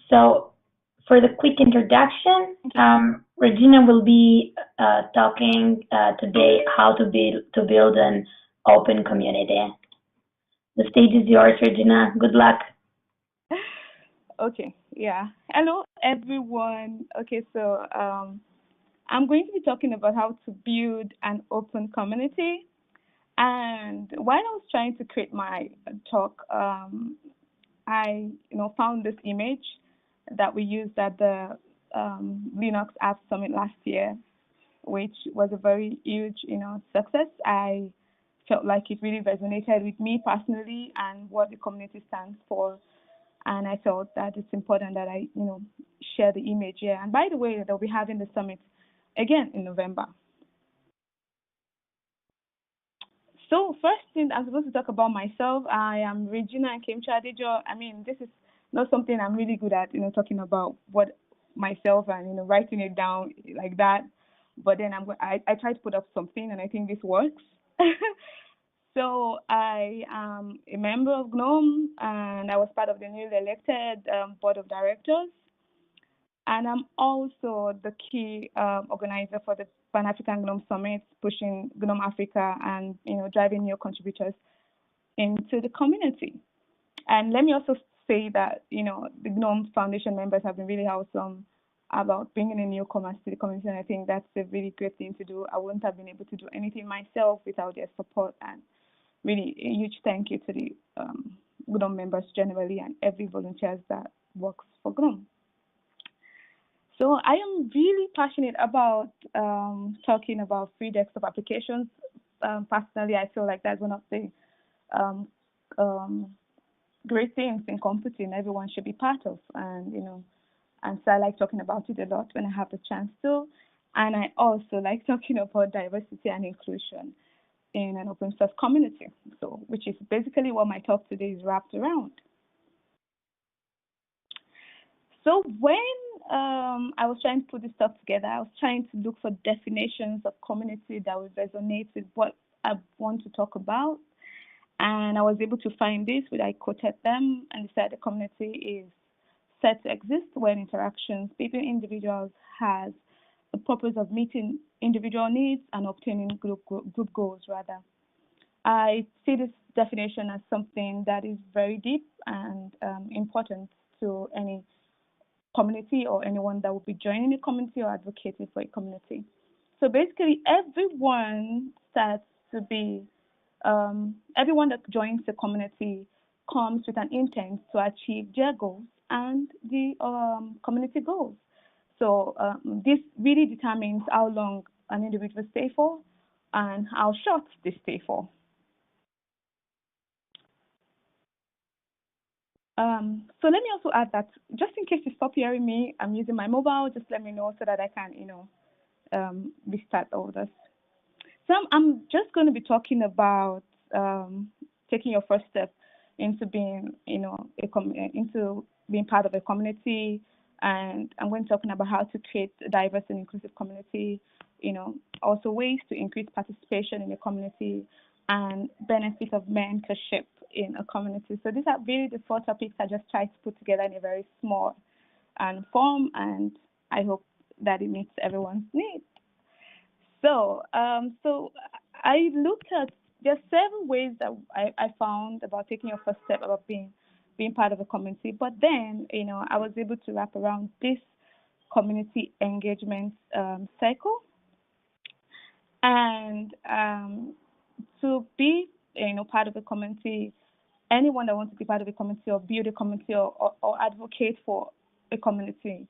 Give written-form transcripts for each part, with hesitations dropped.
So, for the quick introduction, Regina will be talking today how to build an open community. The stage is yours, Regina. Good luck. Okay, yeah. Hello, everyone. Okay, so I'm going to be talking about how to build an open community. And while I was trying to create my talk, I found this image that we used at the Linux App Summit last year, which was a very huge success. I felt like it really resonated with me personally and what the community stands for, and I felt that it's important that I share the image here. And by the way, they'll be having the summit again in November. So first thing, I'm supposed to talk about myself. I am Regina Kemchadijo. I mean, this is not something I'm really good at, talking about what myself and writing it down like that. But then I try to put up something, and I think this works. So I am a member of GNOME, and I was part of the newly elected board of directors. And I'm also the key organizer for the Pan African GNOME Summit, pushing GNOME Africa and driving new contributors into the community. And let me also say that the GNOME Foundation members have been really awesome about bringing in newcomers to the community, and I think that's a really great thing to do. I wouldn't have been able to do anything myself without their support, and really a huge thank you to the GNOME members generally and every volunteers that works for GNOME. So I am really passionate about talking about free desktop applications. Personally, I feel like that's one of the um, um, great things in computing everyone should be part of, and so I like talking about it a lot when I have the chance to. And I also like talking about diversity and inclusion in an open source community. So, which is basically what my talk today is wrapped around. So when I was trying to put this talk together, I was trying to look for definitions of community that would resonate with what I want to talk about. And I was able to find this, where I quoted them, and they said the community is said to exist when interactions between individuals has the purpose of meeting individual needs and obtaining group goals, rather. I see this definition as something that is very deep and important to any community or anyone that will be joining a community or advocating for a community. So basically, everyone that joins the community comes with an intent to achieve their goals and the community goals. So this really determines how long an individual stay for and how short they stay for. So let me also add that just in case you stop hearing me, I'm using my mobile. Just let me know so that I can, restart all this. So I'm just going to be talking about taking your first step into being, into being part of a community, and I'm going to talking about how to create a diverse and inclusive community. Also ways to increase participation in the community and benefit of mentorship in a community. So these are really the four topics I just tried to put together in a very small form, and I hope that it meets everyone's needs. So I looked at there are several ways that I found about taking your first step about being part of a community. But then, I was able to wrap around this community engagement cycle, and to be part of a community. Anyone that wants to be part of a community or build a community or advocate for a community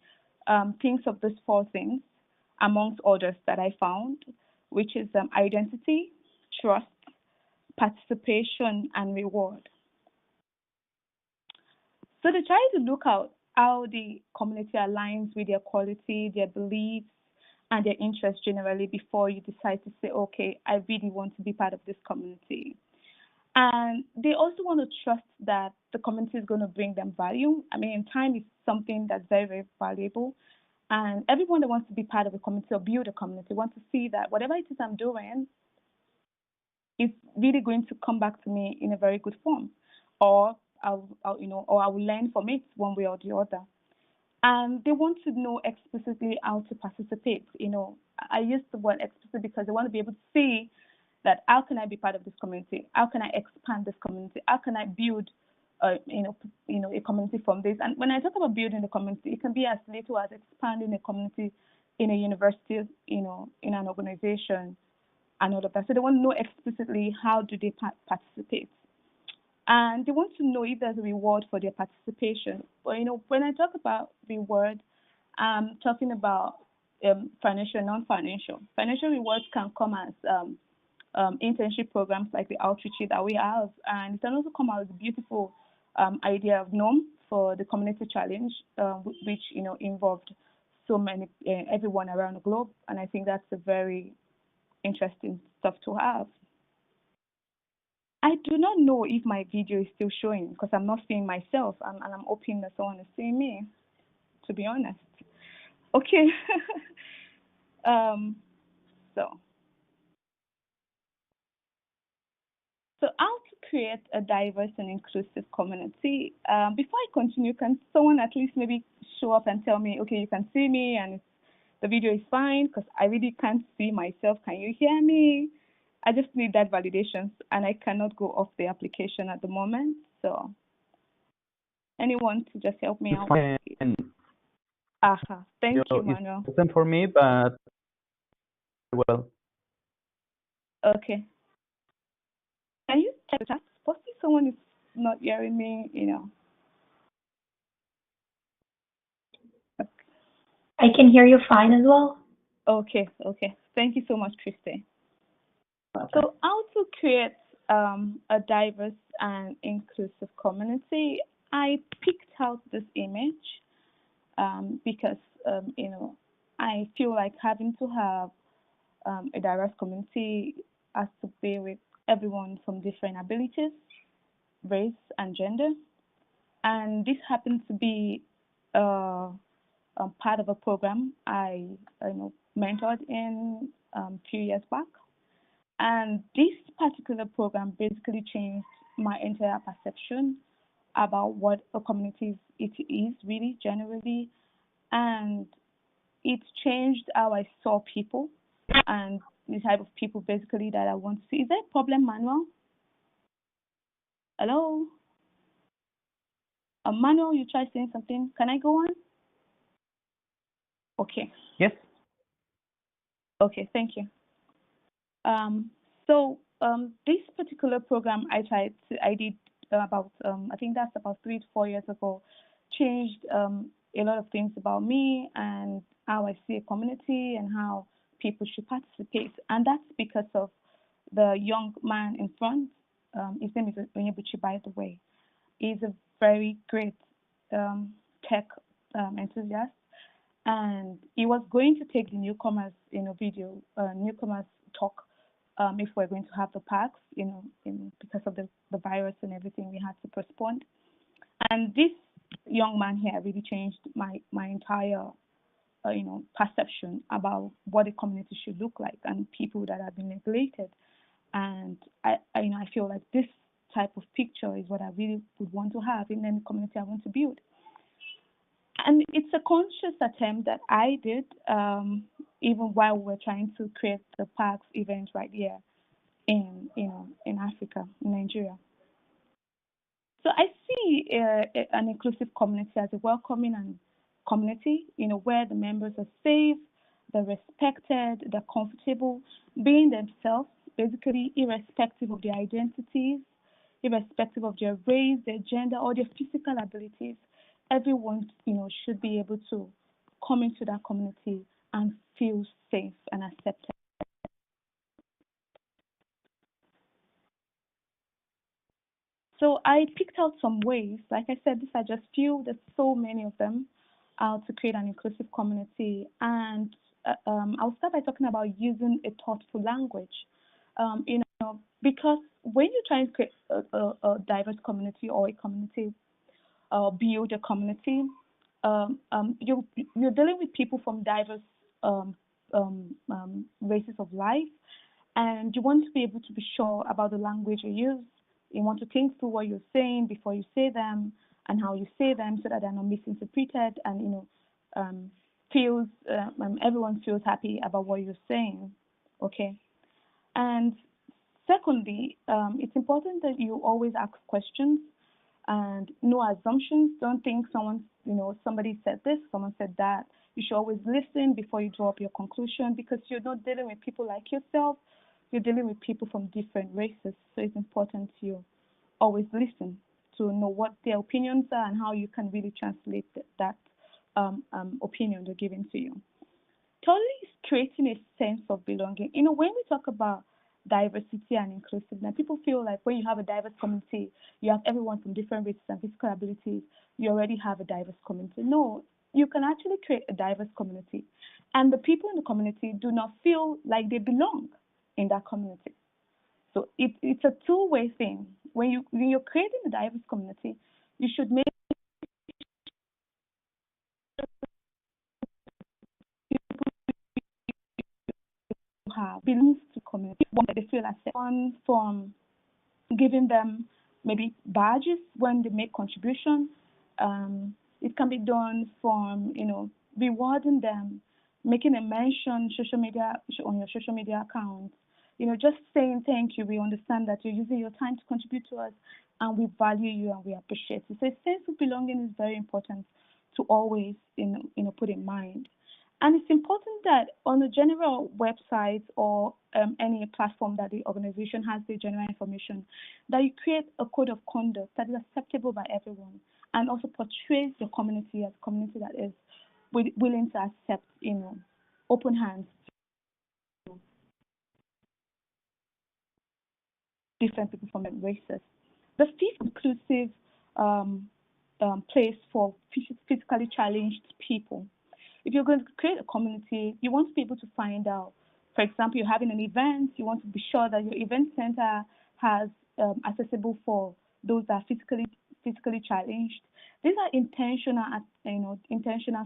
thinks of these four things, amongst others that I found, which is identity, trust, participation, and reward. So they try to look out how the community aligns with their quality, their beliefs, and their interests generally before you decide to say, okay, I really want to be part of this community. And they also want to trust that the community is going to bring them value. I mean, time is something that's very, very valuable. And everyone that wants to be part of a community or build a community wants to see that whatever it is I'm doing is really going to come back to me in a very good form, or or I will learn from it one way or the other. And they want to know explicitly how to participate. I use the word explicit because they want to be able to see that how can I be part of this community? How can I expand this community? How can I build, a community from this? And when I talk about building a community, it can be as little as expanding a community in a university, in an organization, and all of that. So they want to know explicitly how do they participate, and they want to know if there's a reward for their participation. But when I talk about reward, I'm talking about financial, non-financial. Financial rewards can come as internship programs like the outreach that we have, and it can also come out as a beautiful idea of norm for the community challenge, which involved so many everyone around the globe, and I think that's a very interesting stuff to have. I do not know if my video is still showing because I'm not seeing myself, and I'm hoping that someone is seeing me, to be honest. Okay. um, so, how to create a diverse and inclusive community? Before I continue, can someone at least maybe show up and tell me, okay, you can see me and the video is fine, because I really can't see myself. Can you hear me? I just need that validation, and I cannot go off the application at the moment. So, anyone to just help me It's out? fine. Aha, thank you, Manuel. It's open for me, but well. Okay. Can you check the chat? Possibly someone is not hearing me, Okay. I can hear you fine as well. Okay. Thank you so much, Christy. Okay. So, how to create a diverse and inclusive community? I picked out this image because I feel like having to have a diverse community has to be with everyone from different abilities, race, and gender. And this happens to be part of a program I mentored in a few years back. And this particular program basically changed my entire perception about what a community it is really generally, and it changed how I saw people and the type of people basically that I want to see. Is there a problem, Manuel? Hello? Manuel, you tried saying something. Can I go on? Okay. Yes. Okay, thank you. This particular program I did about, I think that's about 3 to 4 years ago, changed a lot of things about me and how I see a community and how people should participate. And that's because of the young man in front. His name is Onyebuchi, by the way. He's a very great tech enthusiast, and he was going to take the newcomers talk, if we're going to have the packs, because of the virus and everything, we had to postpone. And this young man here really changed my entire perception about what a community should look like and people that have been neglected. And I feel like this type of picture is what I really would want to have in any community I want to build. And it's a conscious attempt that I did, even while we were trying to create the parks event right here in Africa, in Nigeria. So I see an inclusive community as a welcoming and community, where the members are safe, they're respected, they're comfortable being themselves, basically irrespective of their identities, irrespective of their race, their gender, or their physical abilities. Everyone, should be able to come into that community and feel safe and accepted. So I picked out some ways. Like I said, these are just few. There's so many of them, to create an inclusive community. And I'll start by talking about using a thoughtful language. Because when you try to create a diverse community or a community, build a community, you're dealing with people from diverse races of life, and you want to be able to be sure about the language you use. You want to think through what you're saying before you say them, and how you say them so that they're not misinterpreted, and feels everyone feels happy about what you're saying. Okay. And secondly, it's important that you always ask questions and no assumptions. Don't think somebody said this, someone said that. You should always listen before you draw up your conclusion, because you're not dealing with people like yourself. You're dealing with people from different races. So it's important to always listen to know what their opinions are and how you can really translate that opinion they're giving to you. Thirdly, is creating a sense of belonging. When we talk about diversity and inclusiveness, people feel like when you have a diverse community, you have everyone from different races and physical abilities, you already have a diverse community. No, you can actually create a diverse community, and the people in the community do not feel like they belong in that community. So it's a two-way thing. When you're creating a diverse community, you should make people have belongs to community, one that they feel accepted. One from giving them maybe badges when they make contribution. It can be done from rewarding them, making a mention social media on your social media account. Just saying thank you. We understand that you're using your time to contribute to us, and we value you and we appreciate you. So a sense of belonging is very important to always put in mind. And it's important that on a general website or any platform that the organization has the general information, that you create a code of conduct that is acceptable by everyone, and also portrays your community as a community that is willing to accept, open hands to different people from different races. The fifth, inclusive place for physically challenged people. If you're going to create a community, you want to be able to find out. For example, you're having an event, you want to be sure that your event center has accessible for those that are physically challenged. These are intentional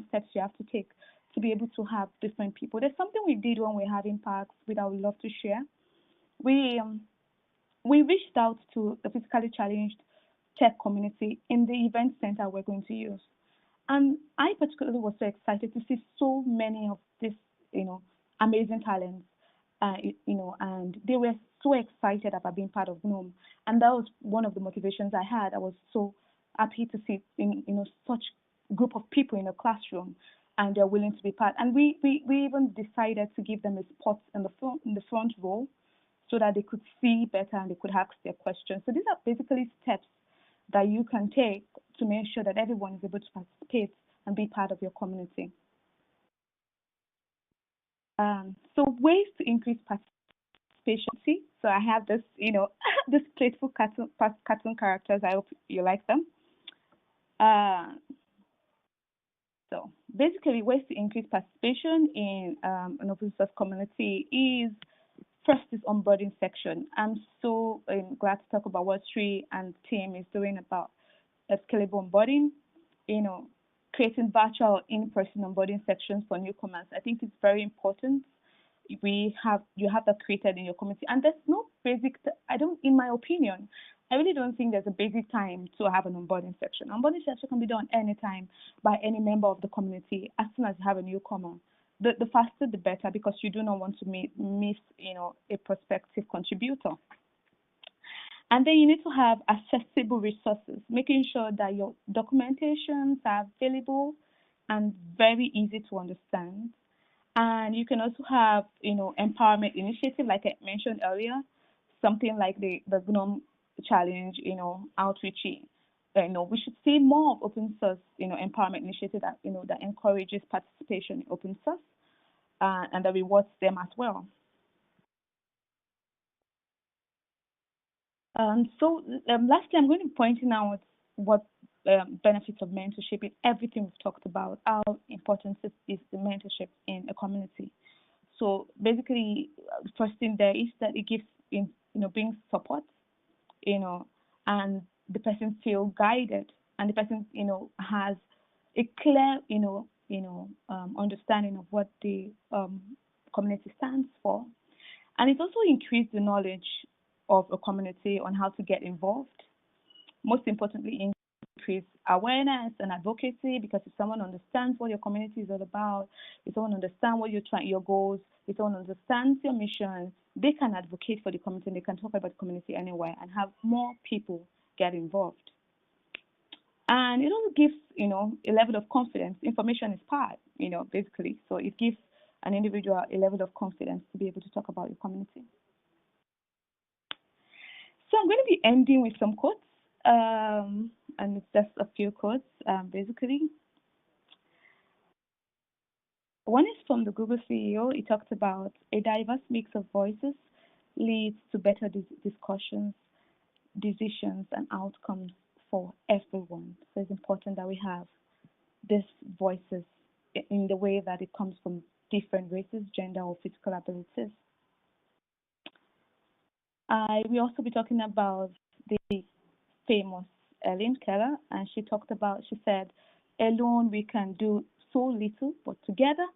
steps you have to take to be able to have different people. There's something we did when we were having parks, which I would love to share. We reached out to the physically challenged tech community in the event center we're going to use. And I particularly was so excited to see so many of these, amazing talents, and they were so excited about being part of GNOME. And that was one of the motivations I had. I was so happy to see, such group of people in a classroom, and they're willing to be part. And we even decided to give them a spot in the front row, so that they could see better and they could ask their questions. So these are basically steps that you can take to make sure that everyone is able to participate and be part of your community. So ways to increase participation. So I have this, this playful cartoon characters. I hope you like them. So basically, ways to increase participation in an open source community is, first is onboarding section. I'm so glad to talk about what Sri and team is doing about scalable onboarding, creating virtual in-person onboarding sections for newcomers. I think it's very important. You have that created in your community, and there's no basic. In my opinion, I really don't think there's a basic time to have an onboarding section. Onboarding section can be done anytime by any member of the community as soon as you have a newcomer. The faster the better, because you do not want to miss a prospective contributor. And then you need to have accessible resources, making sure that your documentations are available and very easy to understand. And you can also have, empowerment initiative, like I mentioned earlier, something like the GNOME challenge, outreach. We should see more of open source, empowerment initiative that encourages participation in open source, and that rewards them as well. Lastly, I'm going to be pointing out what benefits of mentorship in everything we've talked about, how important is the mentorship in a community. So basically, the first thing there is that it gives, brings support, and the person feel guided, and the person, has a clear, understanding of what the community stands for. And it also increased the knowledge of a community on how to get involved. Most importantly, increase awareness and advocacy, because if someone understands what your community is all about, if someone understands what you're trying, your goals, if someone understands your mission, they can advocate for the community and they can talk about the community anywhere and have more people get involved. And it also gives, a level of confidence. Information is power, basically. So it gives an individual a level of confidence to be able to talk about your community. So I'm going to be ending with some quotes, and it's just a few quotes, basically. One is from the Google CEO. He talked about a diverse mix of voices leads to better discussions, decisions, and outcomes for everyone. So it's important that we have these voices in the way that it comes from different races, gender, or physical abilities. We'll also be talking about the famous Keller, and she said, alone we can do so little, but together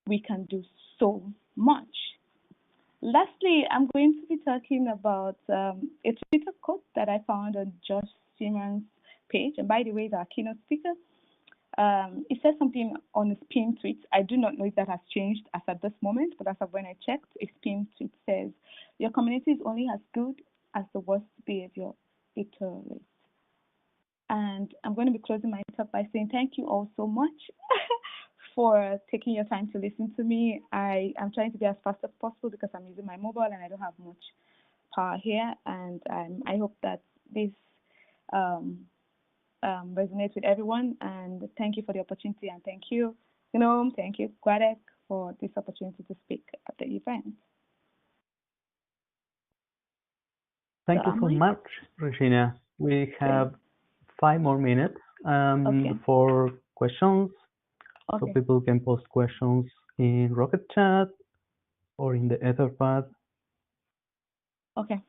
we can do so much. Lastly, I'm going to be talking about a Twitter quote that I found on Josh Simon's page. And by the way, the keynote speaker, it says something on his pinned tweet. I do not know if that has changed as at this moment, but as of when I checked, his pinned tweet says, your community is only as good as the worst behavior it tolerates. And I'm going to be closing my talk by saying thank you all so much for taking your time to listen to me. I am trying to be as fast as possible because I'm using my mobile and I don't have much power here. And I hope that this resonates with everyone. And thank you for the opportunity. And thank you, thank you, GUADEC, for this opportunity to speak at the event. Thank you so much, Regina. We have 5 more minutes for questions. So people can post questions in Rocket Chat or in the Etherpad. Okay.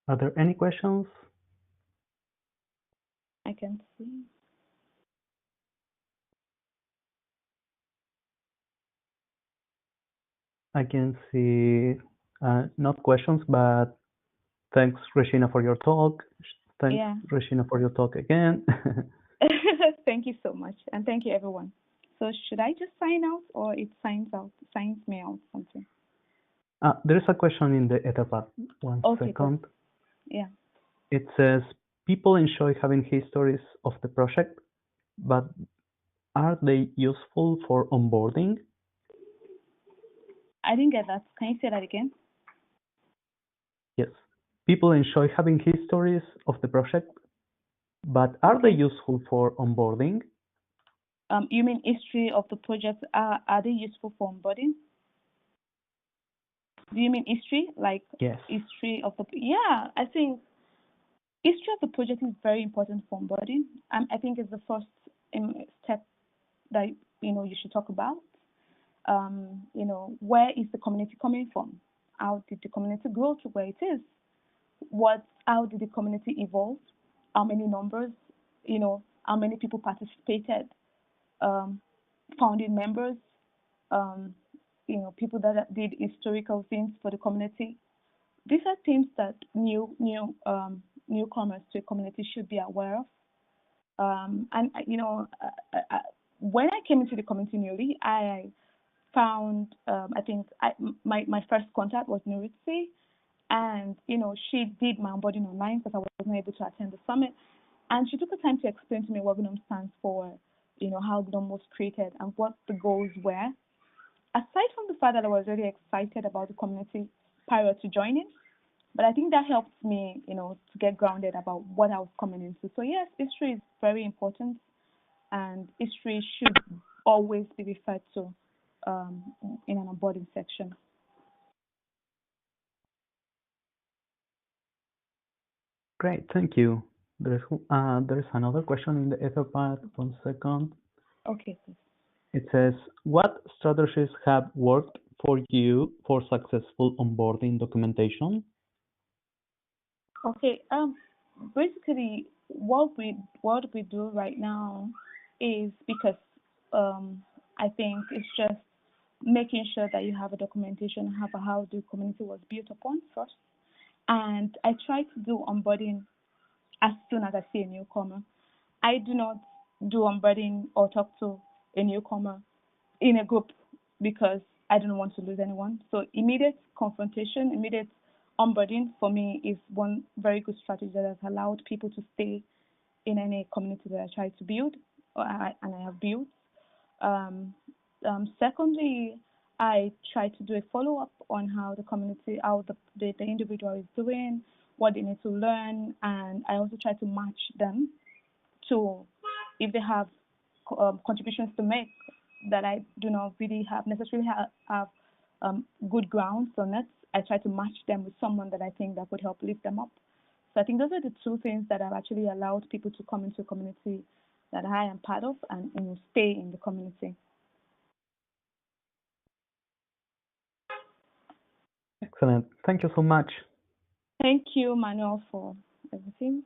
Are there any questions? I can see. I can see not questions, but thanks, Regina, for your talk. Thanks, Regina, for your talk again. Thank you so much. And thank you, everyone. So should I just sign out or it signs me out something? There is a question in the Etherpad. One second. Cool. Yeah. It says, people enjoy having histories of the project, but are they useful for onboarding? I didn't get that. Can you say that again? Yes. People enjoy having histories of the project, but are they useful for onboarding? You mean history of the project? Are they useful for onboarding? Do you mean history? Like history of the... Yeah, I think history of the project is very important for onboarding. I think it's the first step that you should talk about. Where is the community coming from? How did the community grow to where it is? How did the community evolve? How many numbers? How many people participated? Founding members, people that did historical things for the community. These are things that newcomers to a community should be aware of. When I came into the community newly, I found my first contact was Nuritsi, and she did my onboarding online because I wasn't able to attend the summit, and she took the time to explain to me what GNOME stands for, how GNOME was created and what the goals were. Aside from the fact that I was really excited about the community prior to joining, but I think that helped me, to get grounded about what I was coming into. So yes, history is very important, and history should always be referred to in an onboarding section. Great, thank you. There's another question in the Etherpad. 1 second. Okay. It says, what strategies have worked for you for successful onboarding documentation? Okay. Basically, what we do right now is because I think it's just making sure that you have a documentation of how the community was built upon first. and I try to do onboarding as soon as I see a newcomer. I do not do onboarding or talk to a newcomer in a group because I don't want to lose anyone. So immediate confrontation, immediate onboarding for me is one very good strategy that has allowed people to stay in any community that I try to build and I have built. Um, Secondly, I try to do a follow up on how the community, how the individual is doing, what they need to learn, and I also try to match them to if they have contributions to make that I do not really have necessarily have good grounds on it. I try to match them with someone that I think that could help lift them up. So I think those are the two things that have actually allowed people to come into a community that I am part of and stay in the community. Excellent. Thank you so much. Thank you, Manuel, for everything.